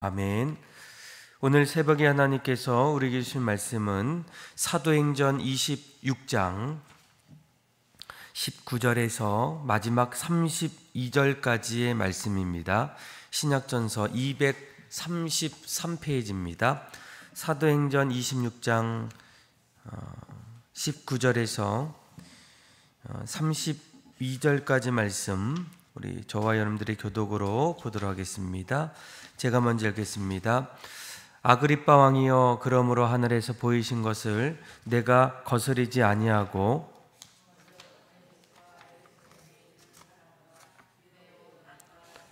아멘. 오늘 새벽에 하나님께서 우리에게 주신 말씀은 사도행전 26장 19절에서 마지막 32절까지의 말씀입니다. 신약전서 233페이지입니다. 사도행전 26장 19절에서 32절까지 말씀, 우리 저와 여러분들의 교독으로 보도록 하겠습니다. 제가 먼저 읽겠습니다. 아그리빠 왕이여, 그러므로 하늘에서 보이신 것을 내가 거스르지 아니하고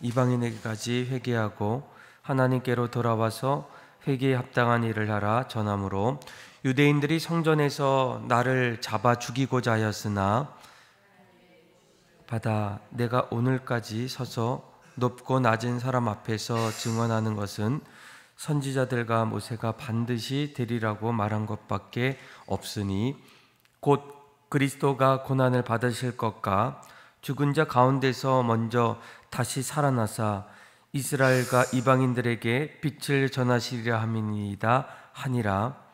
이방인에게까지 회개하고 하나님께로 돌아와서 회개에 합당한 일을 하라 전하므로, 유대인들이 성전에서 나를 잡아 죽이고자 하였으나 받아 내가 오늘까지 서서 높고 낮은 사람 앞에서 증언하는 것은 선지자들과 모세가 반드시 되리라고 말한 것밖에 없으니, 곧 그리스도가 고난을 받으실 것과 죽은 자 가운데서 먼저 다시 살아나사 이스라엘과 이방인들에게 빛을 전하시리라 함이니이다 하니라.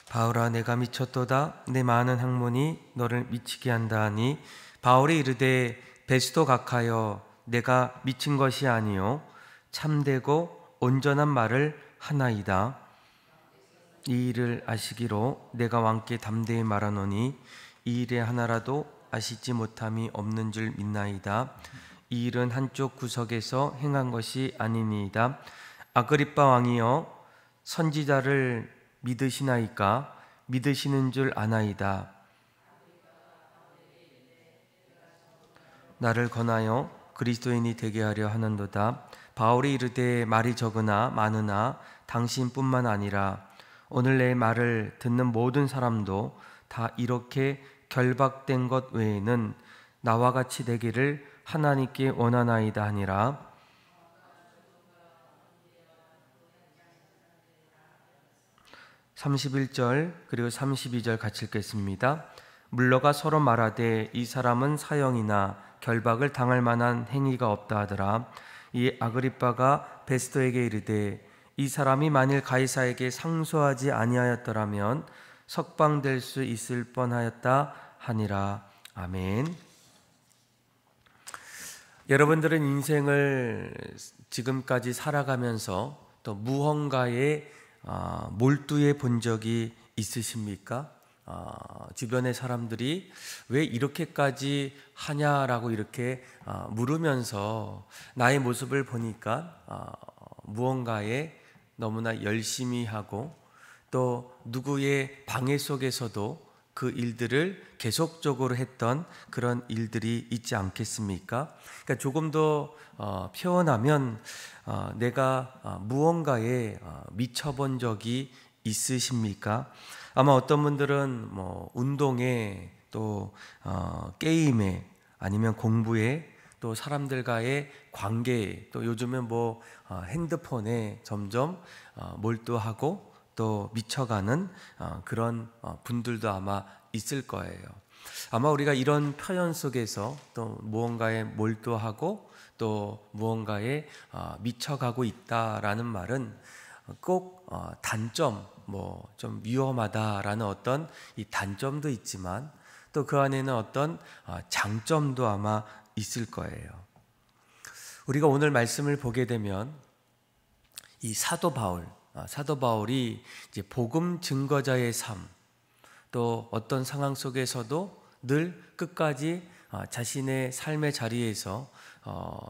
바울아, 내가 미쳤도다. 내 많은 학문이 너를 미치게 한다 하니, 바울이 이르되 베스도 각하여, 내가 미친 것이 아니요 참되고 온전한 말을 하나이다. 이 일을 아시기로 내가 왕께 담대히 말하노니, 이 일의 하나라도 아시지 못함이 없는 줄 믿나이다. 이 일은 한쪽 구석에서 행한 것이 아니니이다. 아그리빠 왕이여, 선지자를 믿으시나이까? 믿으시는 줄 아나이다. 나를 권하여 그리스도인이 되게 하려 하는도다. 바울이 이르되 말이 적으나 많으나 당신뿐만 아니라 오늘 내 말을 듣는 모든 사람도 다 이렇게 결박된 것 외에는 나와 같이 되기를 하나님께 원하나이다 하니라. 31절 그리고 32절 같이 읽겠습니다. 물러가 서로 말하되 이 사람은 사형이나 결박을 당할 만한 행위가 없다 하더라. 이 아그리빠가 베스도에게 이르되 이 사람이 만일 가이사에게 상소하지 아니하였더라면 석방될 수 있을 뻔하였다 하니라. 아멘. 여러분들은 인생을 지금까지 살아가면서 또 무언가에 몰두해 본 적이 있으십니까? 주변의 사람들이 왜 이렇게까지 하냐라고 이렇게 물으면서 나의 모습을 보니까 무언가에 너무나 열심히 하고 또 누구의 방해 속에서도 그 일들을 계속적으로 했던 그런 일들이 있지 않겠습니까? 그러니까 조금 더 표현하면 내가 무언가에 미쳐본 적이 있으십니까? 아마 어떤 분들은 뭐 운동에 또 게임에 아니면 공부에 또 사람들과의 관계에 또 요즘은 뭐 핸드폰에 점점 몰두하고 또 미쳐가는 그런 분들도 아마 있을 거예요. 아마 우리가 이런 표현 속에서 또 무언가에 몰두하고 또 무언가에 미쳐가고 있다라는 말은 꼭 단점, 뭐 좀 위험하다라는 어떤 이 단점도 있지만 또 그 안에는 어떤 장점도 아마 있을 거예요. 우리가 오늘 말씀을 보게 되면 이 사도 바울이 이제 복음 증거자의 삶, 또 어떤 상황 속에서도 늘 끝까지 자신의 삶의 자리에서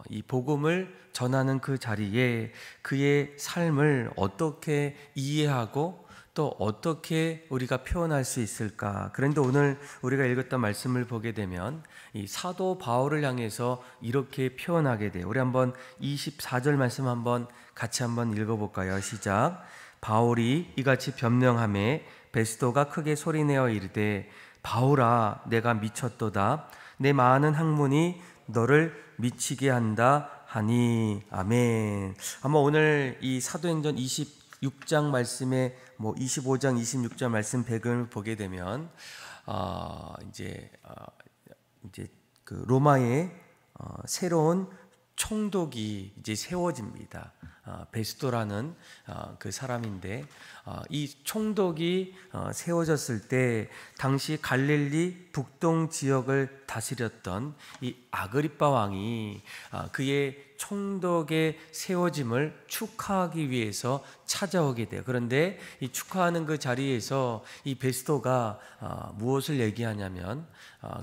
이 복음을 전하는 그 자리에 그의 삶을 어떻게 이해하고 또 어떻게 우리가 표현할 수 있을까? 그런데 오늘 우리가 읽었던 말씀을 보게 되면 이 사도 바울을 향해서 이렇게 표현하게 돼요. 우리 한번 24절 말씀 한번 같이 한번 읽어볼까요? 시작. 바울이 이같이 변명하매 베스도가 크게 소리내어 이르되 바울아, 내가 미쳤도다. 내 많은 학문이 너를 미치게 한다 하니. 아멘. 아마 오늘 이 사도행전 26장 말씀에 25장 26장 말씀 배경을 보게 되면 이제 그 로마의 새로운 총독이 이제 세워집니다. 베스도라는 그 사람인데, 이 총독이 세워졌을 때 당시 갈릴리 북동 지역을 다스렸던 이 아그리빠 왕이 그의 총독의 세워짐을 축하하기 위해서 찾아오게 돼요. 그런데 이 축하하는 그 자리에서 이 베스도가 무엇을 얘기하냐면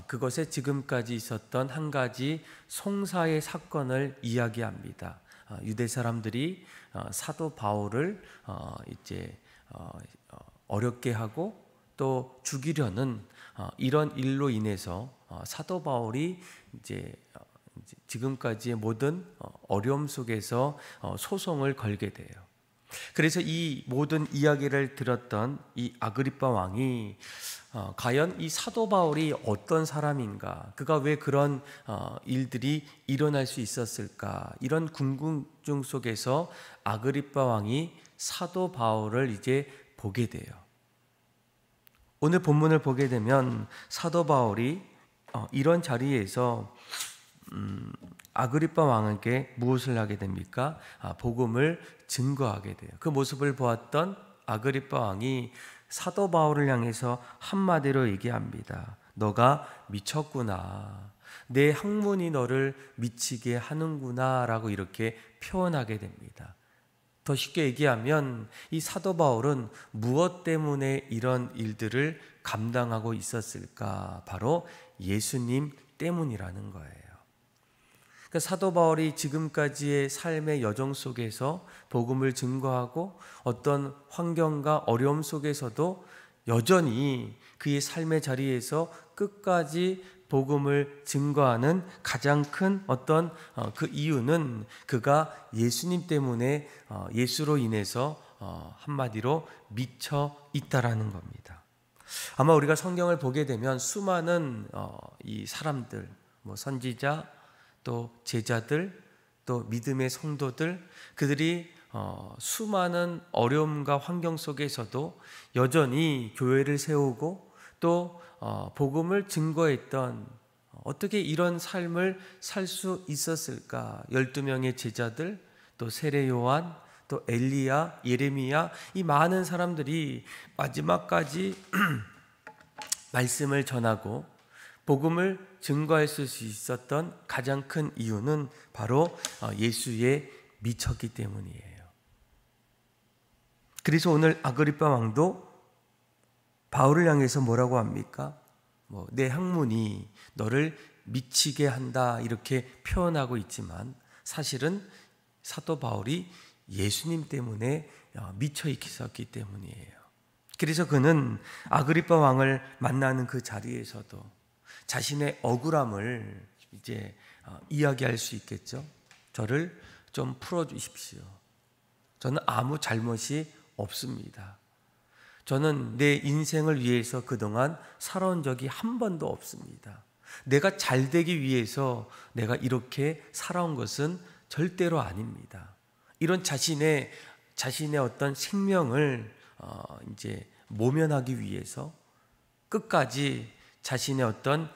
그것에 지금까지 있었던 한 가지 송사의 사건을 이야기합니다. 유대 사람들이 사도 바울을 이제 어렵게 하고 또 죽이려는 이런 일로 인해서 사도 바울이 이제 지금까지의 모든 어려움 속에서 소송을 걸게 돼요. 그래서 이 모든 이야기를 들었던 이 아그리빠 왕이 과연 이 사도 바울이 어떤 사람인가, 그가 왜 그런 일들이 일어날 수 있었을까, 이런 궁금증 속에서 아그리빠 왕이 사도 바울을 이제 보게 돼요. 오늘 본문을 보게 되면 사도 바울이 이런 자리에서 아그리빠 왕에게 무엇을 하게 됩니까? 복음을 증거하게 돼요. 그 모습을 보았던 아그리빠 왕이 사도 바울을 향해서 한마디로 얘기합니다. 너가 미쳤구나. 내 학문이 너를 미치게 하는구나 라고 이렇게 표현하게 됩니다. 더 쉽게 얘기하면 이 사도 바울은 무엇 때문에 이런 일들을 감당하고 있었을까? 바로 예수님 때문이라는 거예요. 사도 바울이 지금까지의 삶의 여정 속에서 복음을 증거하고 어떤 환경과 어려움 속에서도 여전히 그의 삶의 자리에서 끝까지 복음을 증거하는 가장 큰 어떤 그 이유는 그가 예수님 때문에 예수로 인해서 한마디로 미쳐 있다라는 겁니다. 아마 우리가 성경을 보게 되면 수많은 이 사람들, 선지자, 또 제자들, 또 믿음의 성도들, 그들이 수많은 어려움과 환경 속에서도 여전히 교회를 세우고 또 복음을 증거했던, 어떻게 이런 삶을 살 수 있었을까? 12명의 제자들, 또 세례 요한, 또 엘리야, 예레미야, 이 많은 사람들이 마지막까지 말씀을 전하고 복음을 증거할 수 있었던 가장 큰 이유는 바로 예수에 미쳤기 때문이에요. 그래서 오늘 아그리빠 왕도 바울을 향해서 뭐라고 합니까? 내 학문이 너를 미치게 한다 이렇게 표현하고 있지만 사실은 사도 바울이 예수님 때문에 미쳐 있었기 때문이에요. 그래서 그는 아그리빠 왕을 만나는 그 자리에서도 자신의 억울함을 이제 이야기할 수 있겠죠. 저를 좀 풀어주십시오. 저는 아무 잘못이 없습니다. 저는 내 인생을 위해서 그동안 살아온 적이 한 번도 없습니다. 내가 잘 되기 위해서 내가 이렇게 살아온 것은 절대로 아닙니다. 이런 자신의 어떤 생명을 이제 모면하기 위해서 끝까지 자신의 어떤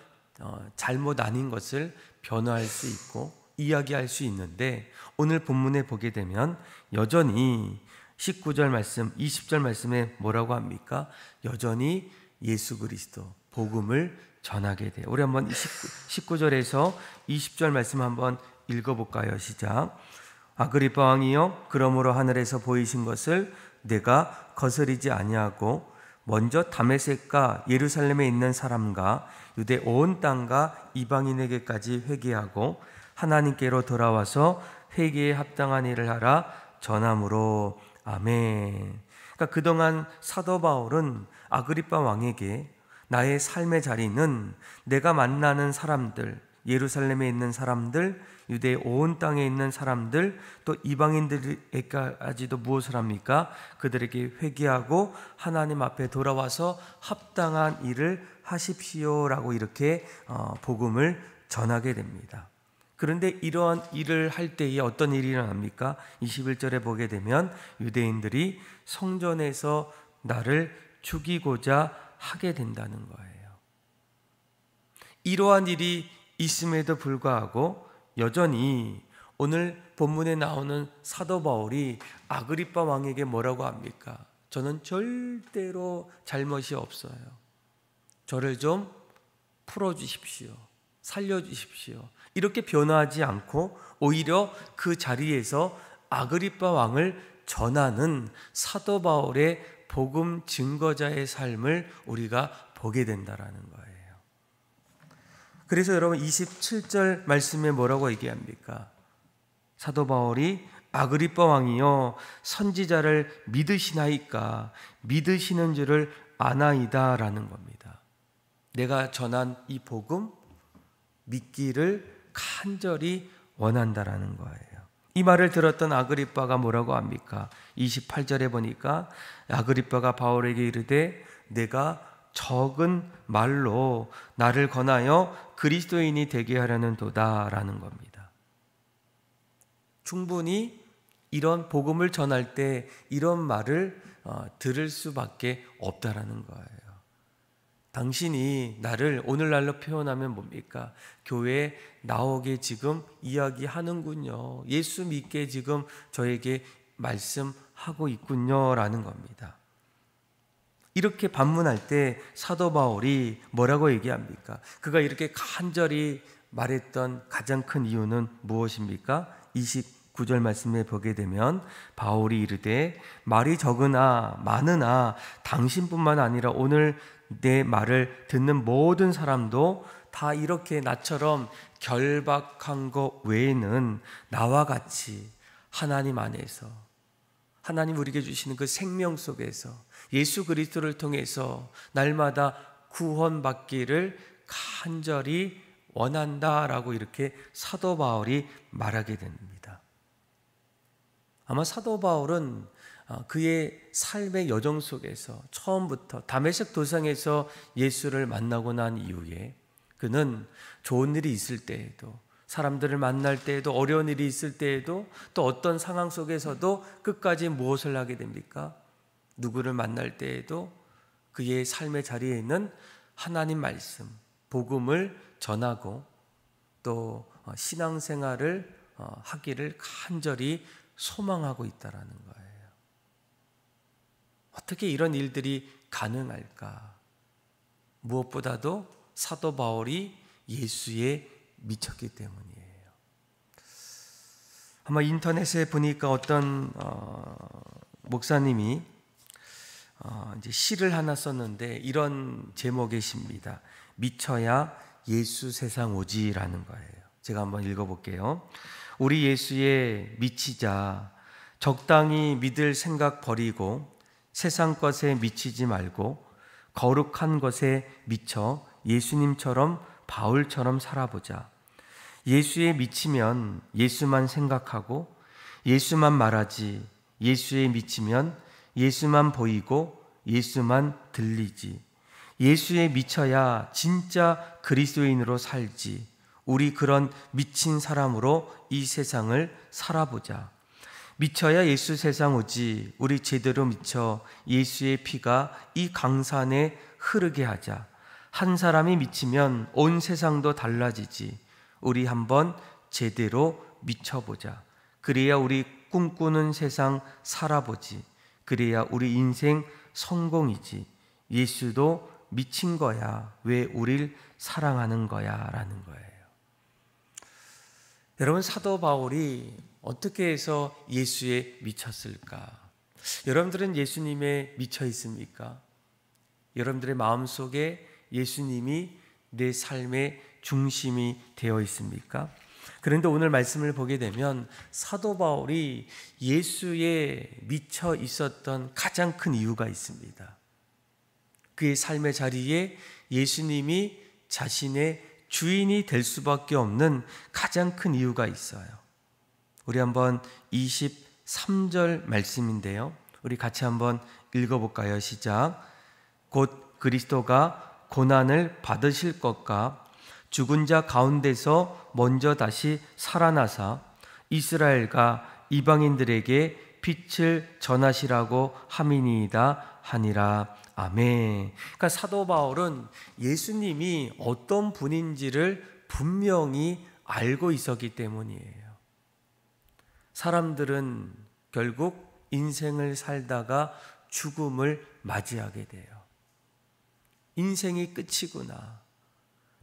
잘못 아닌 것을 변호할 수 있고 이야기할 수 있는데, 오늘 본문에 보게 되면 여전히 19절 말씀, 20절 말씀에 뭐라고 합니까? 여전히 예수 그리스도 복음을 전하게 돼요. 우리 한번 19절에서 20절 말씀 한번 읽어볼까요? 시작. 아그리빠 왕이여, 그러므로 하늘에서 보이신 것을 내가 거스리지 아니하고 먼저 다메섹과 예루살렘에 있는 사람과 유대 온 땅과 이방인에게까지 회개하고 하나님께로 돌아와서 회개에 합당한 일을 하라 전함으로. 아멘. 그러니까 그동안 사도 바울은 아그리빠 왕에게 나의 삶의 자리는 내가 만나는 사람들, 예루살렘에 있는 사람들, 유대 온 땅에 있는 사람들, 또 이방인들에게까지도 무엇을 합니까? 그들에게 회개하고 하나님 앞에 돌아와서 합당한 일을 하십시오라고 이렇게 복음을 전하게 됩니다. 그런데 이러한 일을 할 때에 어떤 일이 일어납니까? 21절에 보게 되면 유대인들이 성전에서 나를 죽이고자 하게 된다는 거예요. 이러한 일이 있음에도 불구하고 여전히 오늘 본문에 나오는 사도 바울이 아그리빠 왕에게 뭐라고 합니까? 저는 절대로 잘못이 없어요. 저를 좀 풀어주십시오. 살려주십시오. 이렇게 변화하지 않고 오히려 그 자리에서 아그리빠 왕을 전하는 사도 바울의 복음 증거자의 삶을 우리가 보게 된다라는 거예요. 그래서 여러분 27절 말씀에 뭐라고 얘기합니까? 사도 바울이 아그리빠 왕이여 선지자를 믿으시나이까? 믿으시는 줄을 아나이다 라는 겁니다. 내가 전한 이 복음 믿기를 간절히 원한다라는 거예요. 이 말을 들었던 아그리빠가 뭐라고 합니까? 28절에 보니까 아그리빠가 바울에게 이르되 내가 적은 말로 나를 권하여 그리스도인이 되게 하려는 도다라는 겁니다. 충분히 이런 복음을 전할 때 이런 말을 들을 수밖에 없다라는 거예요. 당신이 나를 오늘날로 표현하면 뭡니까? 교회에 나오게 지금 이야기하는군요. 예수 믿게 지금 저에게 말씀하고 있군요 라는 겁니다. 이렇게 반문할 때 사도 바울이 뭐라고 얘기합니까? 그가 이렇게 간절히 말했던 가장 큰 이유는 무엇입니까? 29절 말씀에 보게 되면 바울이 이르되 말이 적으나 많으나 당신뿐만 아니라 오늘 내 말을 듣는 모든 사람도 다 이렇게 나처럼 결박한 것 외에는 나와 같이 하나님 안에서 하나님 우리에게 주시는 그 생명 속에서 예수 그리스도를 통해서 날마다 구원받기를 간절히 원한다라고 이렇게 사도 바울이 말하게 됩니다. 아마 사도 바울은 그의 삶의 여정 속에서 처음부터 다메섹 도상에서 예수를 만나고 난 이후에 그는 좋은 일이 있을 때에도 사람들을 만날 때에도 어려운 일이 있을 때에도 또 어떤 상황 속에서도 끝까지 무엇을 하게 됩니까? 누구를 만날 때에도 그의 삶의 자리에 있는 하나님 말씀, 복음을 전하고 또 신앙생활을 하기를 간절히 소망하고 있다라는 거예요. 어떻게 이런 일들이 가능할까? 무엇보다도 사도 바울이 예수에 미쳤기 때문이에요. 아마 인터넷에 보니까 어떤 목사님이 이제 시를 하나 썼는데 이런 제목의 시입니다. 미쳐야 예수 세상 오지라는 거예요. 제가 한번 읽어볼게요. 우리 예수에 미치자. 적당히 믿을 생각 버리고 세상 것에 미치지 말고 거룩한 것에 미쳐 예수님처럼 바울처럼 살아보자. 예수에 미치면 예수만 생각하고 예수만 말하지. 예수에 미치면 예수만 보이고 예수만 들리지. 예수에 미쳐야 진짜 그리스도인으로 살지. 우리 그런 미친 사람으로 이 세상을 살아보자. 미쳐야 예수 세상 오지. 우리 제대로 미쳐 예수의 피가 이 강산에 흐르게 하자. 한 사람이 미치면 온 세상도 달라지지. 우리 한번 제대로 미쳐보자. 그래야 우리 꿈꾸는 세상 살아보지. 그래야 우리 인생 성공이지. 예수도 미친 거야. 왜 우릴 사랑하는 거야? 라는 거예요. 여러분, 사도 바울이 어떻게 해서 예수에 미쳤을까? 여러분들은 예수님에 미쳐 있습니까? 여러분들의 마음속에 예수님이 내 삶의 중심이 되어 있습니까? 그런데 오늘 말씀을 보게 되면 사도 바울이 예수에 미쳐 있었던 가장 큰 이유가 있습니다. 그의 삶의 자리에 예수님이 자신의 주인이 될 수밖에 없는 가장 큰 이유가 있어요. 우리 한번 23절 말씀인데요. 우리 같이 한번 읽어볼까요? 시작. 곧 그리스도가 고난을 받으실 것과 죽은 자 가운데서 먼저 다시 살아나사 이스라엘과 이방인들에게 빛을 전하시라고 함이니이다 하니라. 아멘. 그러니까 사도 바울은 예수님이 어떤 분인지를 분명히 알고 있었기 때문이에요. 사람들은 결국 인생을 살다가 죽음을 맞이하게 돼요. 인생이 끝이구나.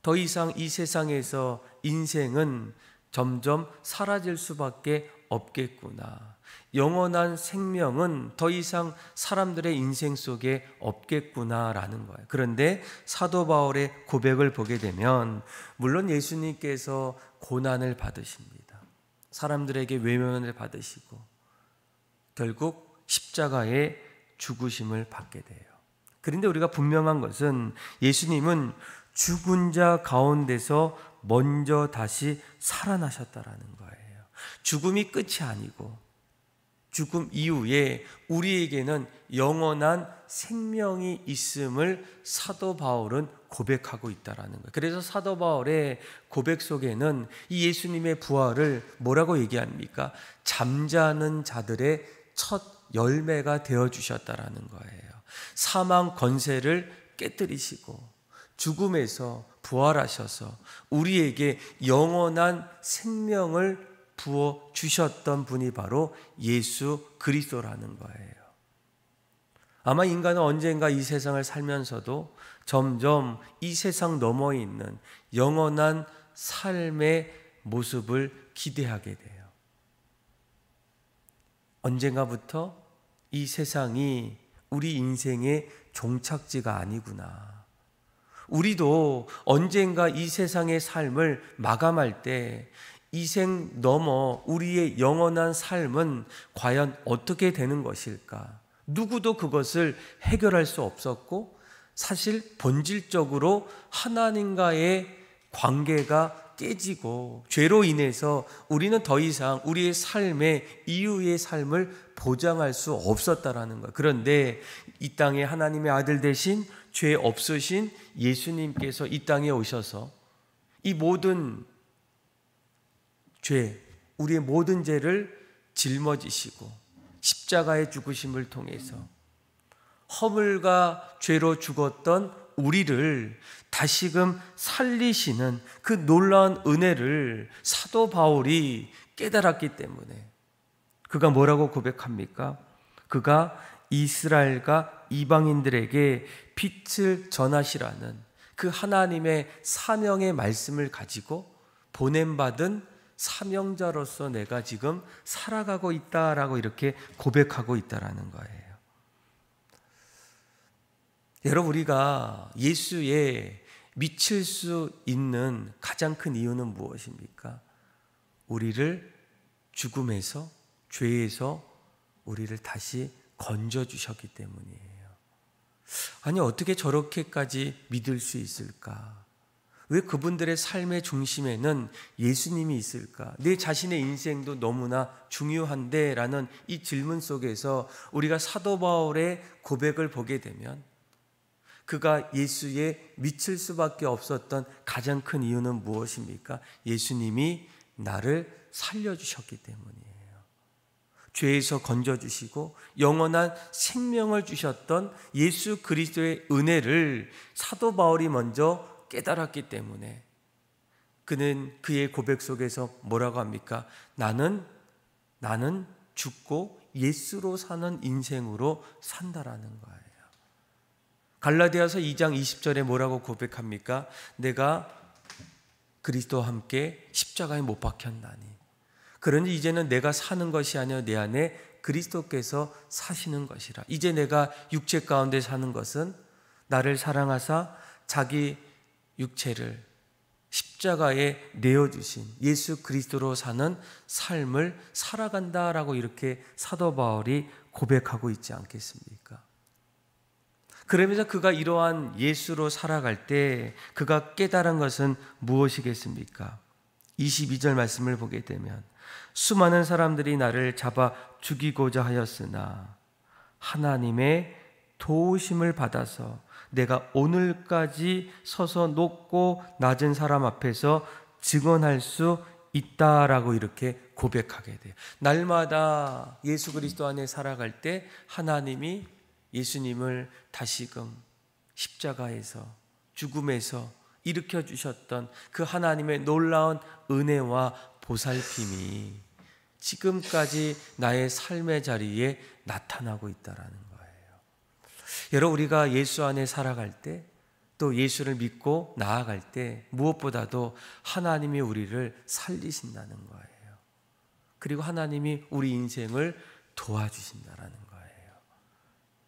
더 이상 이 세상에서 인생은 점점 사라질 수밖에 없겠구나. 영원한 생명은 더 이상 사람들의 인생 속에 없겠구나라는 거예요. 그런데 사도 바울의 고백을 보게 되면 물론 예수님께서 고난을 받으십니다. 사람들에게 외면을 받으시고 결국 십자가에 죽으심을 받게 돼요. 그런데 우리가 분명한 것은 예수님은 죽은 자 가운데서 먼저 다시 살아나셨다라는 거예요. 죽음이 끝이 아니고 죽음 이후에 우리에게는 영원한 생명이 있음을 사도 바울은 고백하고 있다라는 거예요. 그래서 사도 바울의 고백 속에는 이 예수님의 부활을 뭐라고 얘기합니까? 잠자는 자들의 첫 열매가 되어 주셨다라는 거예요. 사망 권세를 깨뜨리시고 죽음에서 부활하셔서 우리에게 영원한 생명을 부어 주셨던 분이 바로 예수 그리스도라는 거예요. 아마 인간은 언젠가 이 세상을 살면서도 점점 이 세상 너머에 있는 영원한 삶의 모습을 기대하게 돼요. 언젠가부터 이 세상이 우리 인생의 종착지가 아니구나. 우리도 언젠가 이 세상의 삶을 마감할 때 이 생 넘어 우리의 영원한 삶은 과연 어떻게 되는 것일까? 누구도 그것을 해결할 수 없었고 사실 본질적으로 하나님과의 관계가 깨지고 죄로 인해서 우리는 더 이상 우리의 삶의 이후의 삶을 보장할 수 없었다라는 거예요. 그런데 이 땅에 하나님의 아들 되신 죄 없으신 예수님께서 이 땅에 오셔서 이 모든 죄, 우리의 모든 죄를 짊어지시고 십자가의 죽으심을 통해서 허물과 죄로 죽었던 우리를 다시금 살리시는 그 놀라운 은혜를 사도 바울이 깨달았기 때문에 그가 뭐라고 고백합니까? 그가 이스라엘과 이방인들에게 빛을 전하시라는 그 하나님의 사명의 말씀을 가지고 보냄받은 사명자로서 내가 지금 살아가고 있다라고 이렇게 고백하고 있다라는 거예요. 여러분, 우리가 예수에 미칠 수 있는 가장 큰 이유는 무엇입니까? 우리를 죽음에서, 죄에서 우리를 다시 건져주셨기 때문이에요. 아니, 어떻게 저렇게까지 믿을 수 있을까? 왜 그분들의 삶의 중심에는 예수님이 있을까? 내 자신의 인생도 너무나 중요한데 라는 이 질문 속에서 우리가 사도 바울의 고백을 보게 되면 그가 예수에 미칠 수밖에 없었던 가장 큰 이유는 무엇입니까? 예수님이 나를 살려주셨기 때문이에요. 죄에서 건져주시고 영원한 생명을 주셨던 예수 그리스도의 은혜를 사도 바울이 먼저 깨달았기 때문에 그는 그의 고백 속에서 뭐라고 합니까? 나는 죽고 예수로 사는 인생으로 산다라는 거예요. 갈라디아서 2장 20절에 뭐라고 고백합니까? 내가 그리스도와 함께 십자가에 못 박혔나니 그러니 이제는 내가 사는 것이 아니라 내 안에 그리스도께서 사시는 것이라. 이제 내가 육체 가운데 사는 것은 나를 사랑하사 자기 육체를 십자가에 내어주신 예수 그리스도로 사는 삶을 살아간다라고 이렇게 사도 바울이 고백하고 있지 않겠습니까? 그러면서 그가 이러한 예수로 살아갈 때 그가 깨달은 것은 무엇이겠습니까? 22절 말씀을 보게 되면 수많은 사람들이 나를 잡아 죽이고자 하였으나 하나님의 도우심을 받아서 내가 오늘까지 서서 높고 낮은 사람 앞에서 증언할 수 있다라고 이렇게 고백하게 돼요. 날마다 예수 그리스도 안에 살아갈 때 하나님이 예수님을 다시금 십자가에서 죽음에서 일으켜 주셨던 그 하나님의 놀라운 은혜와 보살핌이 지금까지 나의 삶의 자리에 나타나고 있다라는 거예요. 여러분, 우리가 예수 안에 살아갈 때, 또 예수를 믿고 나아갈 때 무엇보다도 하나님이 우리를 살리신다는 거예요. 그리고 하나님이 우리 인생을 도와주신다는 거예요.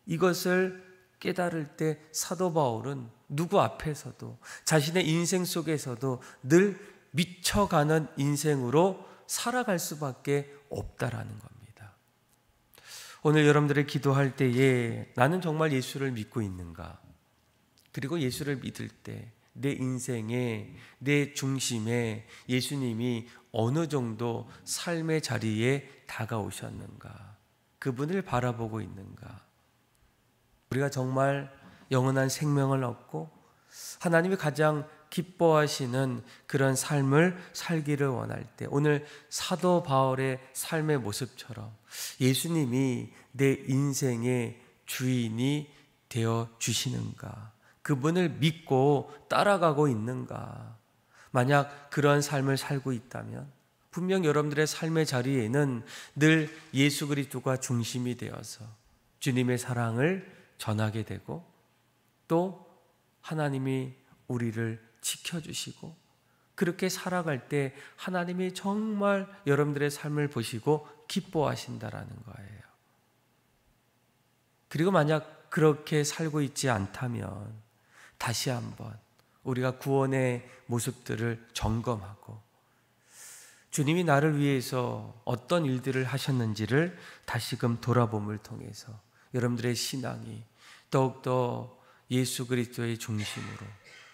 이것을 깨달을 때 사도 바울은 누구 앞에서도 자신의 인생 속에서도 늘 미쳐가는 인생으로 살아갈 수밖에 없다라는 겁니다. 오늘 여러분들의 기도할 때에 나는 정말 예수를 믿고 있는가? 그리고 예수를 믿을 때 내 인생에, 내 중심에 예수님이 어느 정도 삶의 자리에 다가오셨는가? 그분을 바라보고 있는가? 우리가 정말 영원한 생명을 얻고 하나님이 가장 기뻐하시는 그런 삶을 살기를 원할 때, 오늘 사도 바울의 삶의 모습처럼 예수님이 내 인생의 주인이 되어 주시는가? 그분을 믿고 따라가고 있는가? 만약 그런 삶을 살고 있다면 분명 여러분들의 삶의 자리에는 늘 예수 그리스도가 중심이 되어서 주님의 사랑을 전하게 되고, 또 하나님이 우리를 지켜주시고, 그렇게 살아갈 때 하나님이 정말 여러분들의 삶을 보시고 기뻐하신다라는 거예요. 그리고 만약 그렇게 살고 있지 않다면 다시 한번 우리가 구원의 모습들을 점검하고 주님이 나를 위해서 어떤 일들을 하셨는지를 다시금 돌아봄을 통해서 여러분들의 신앙이 더욱더 예수 그리스도의 중심으로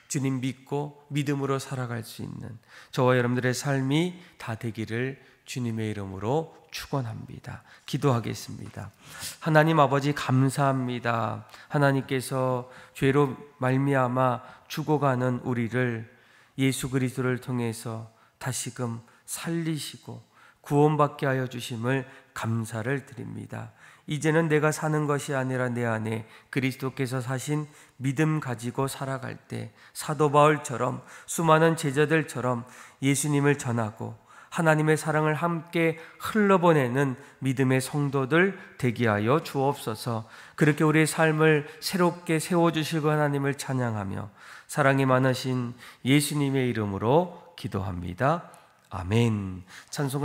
주님 믿고 믿음으로 살아갈 수 있는 저와 여러분들의 삶이 다 되기를 주님의 이름으로 축원합니다. 기도하겠습니다. 하나님 아버지, 감사합니다. 하나님께서 죄로 말미암아 죽어가는 우리를 예수 그리스도를 통해서 다시금 살리시고 구원받게 하여 주심을 감사를 드립니다. 이제는 내가 사는 것이 아니라 내 안에 그리스도께서 사신 믿음 가지고 살아갈 때 사도 바울처럼 수많은 제자들처럼 예수님을 전하고 하나님의 사랑을 함께 흘러보내는 믿음의 성도들 되게 하여 주옵소서. 그렇게 우리의 삶을 새롭게 세워주시고 하나님을 찬양하며 사랑이 많으신 예수님의 이름으로 기도합니다. 아멘. 찬송가